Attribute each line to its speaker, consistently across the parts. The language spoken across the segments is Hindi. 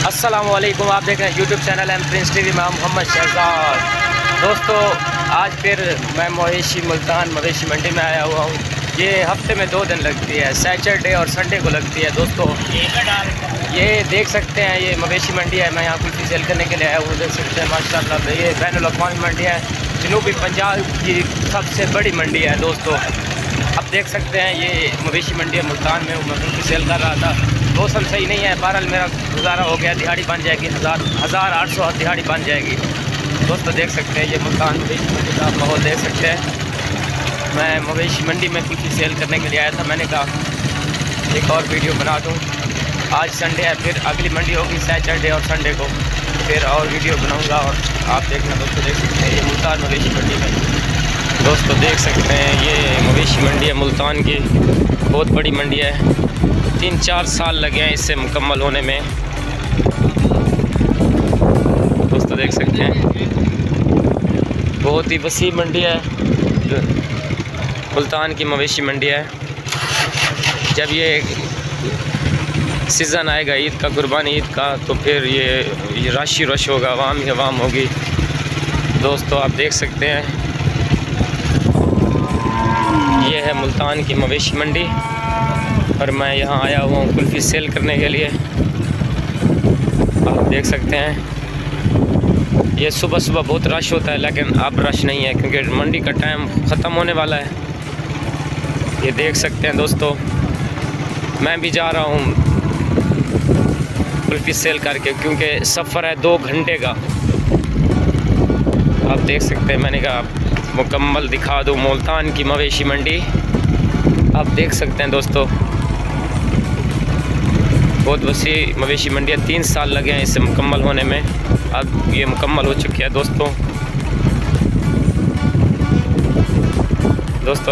Speaker 1: अस्सलामुअलैकुम, आप देख रहे हैं YouTube channel M Prince TV में मोहम्मद शहजाद। दोस्तों, आज फिर मैं मवेशी मुल्तान मवेशी मंडी में आया हुआ हूँ। ये हफ्ते में 2 दिन लगती है, सैटरडे और संडे को लगती है। दोस्तों, ये देख सकते हैं, ये मवेशी मंडी है। मैं यहाँ कुल्फी सेल करने के लिए आया हूँ। देख सकते हैं माशाल्लाह, ये बैनुल-अक़वामी मंडी है, जनूबी पंजाब की सबसे बड़ी मंडी है। दोस्तों, अब देख सकते हैं ये मवेशी मंडी है मुल्तान में। मैं कुल्फी सेल कर रहा था, मौसम सही नहीं है, बहरहाल मेरा गुजारा हो गया। दिहाड़ी बन जाएगी 1800 दिहाड़ी बन जाएगी। दोस्तों, देख सकते हैं ये मुल्तान मवेशी मंडी का माहौल देख सकते हैं। मैं मवेशी मंडी में कुल्फी सेल करने के लिए आया था। मैंने कहा एक और वीडियो बना दूं। आज संडे है, फिर अगली मंडी होगी सैटरडे और संडे को, फिर और वीडियो बनाऊंगा और आप देखना। दोस्तों, देख सकते हैं ये मुल्तान मवेशी मंडी में। दोस्तों, देख सकते हैं ये मवेशी मंडी है मुल्तान की, बहुत बड़ी मंडी है। 3-4 साल लगे हैं इससे मुकम्मल होने में। दोस्तों, देख सकते हैं बहुत ही वसी मंडी है, मुल्तान की मवेशी मंडी है। जब ये सीज़न आएगा ईद का, कुर्बानी ईद का, तो फिर ये रश ही रश होगा, आवाम ही आवाम होगी। दोस्तों, आप देख सकते हैं ये है मुल्तान की मवेशी मंडी और मैं यहाँ आया हुआ हूँ कुल्फ़ी सेल करने के लिए। आप देख सकते हैं ये सुबह सुबह बहुत रश होता है, लेकिन अब रश नहीं है क्योंकि मंडी का टाइम ख़त्म होने वाला है। ये देख सकते हैं दोस्तों, मैं भी जा रहा हूँ कुल्फ़ी सेल करके, क्योंकि सफ़र है 2 घंटे का। आप देख सकते हैं, मैंने कहा मुकम्मल दिखा दूँ मुल्तान की मवेशी मंडी। आप देख सकते हैं दोस्तों, बहुत वसी मवेशी मंडी है। 3 साल लगे हैं इसे मुकम्मल होने में, अब ये मुकम्मल हो चुकी है। दोस्तों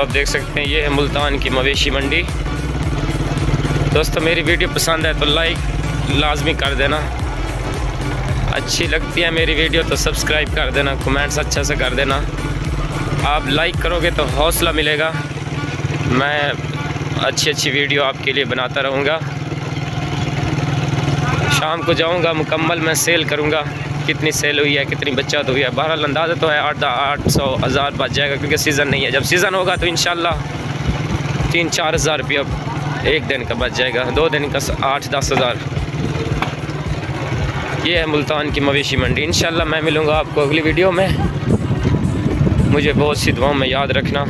Speaker 1: आप देख सकते हैं ये है मुल्तान की मवेशी मंडी। दोस्तों, मेरी वीडियो पसंद है तो लाइक लाजमी कर देना, अच्छी लगती है मेरी वीडियो तो सब्सक्राइब कर देना, कमेंट्स अच्छा से कर देना। आप लाइक करोगे तो हौसला मिलेगा, मैं अच्छी वीडियो आपके लिए बनाता रहूँगा। शाम को जाऊँगा, मुकम्मल मैं सेल करूँगा, कितनी सेल हुई है, कितनी बचत हुई है। बहरहाल अंदाज़ा तो है 800-1000 बच जाएगा, क्योंकि सीज़न नहीं है। जब सीज़न होगा तो इंशाल्लाह 3-4 हज़ार रुपया एक दिन का बच जाएगा, 2 दिन का 8-10 हज़ार। ये है मुल्तान की मवेशी मंडी। इंशाल्लाह मैं मिलूँगा आपको अगली वीडियो में। मुझे बहुत सी दुआओं में याद रखना।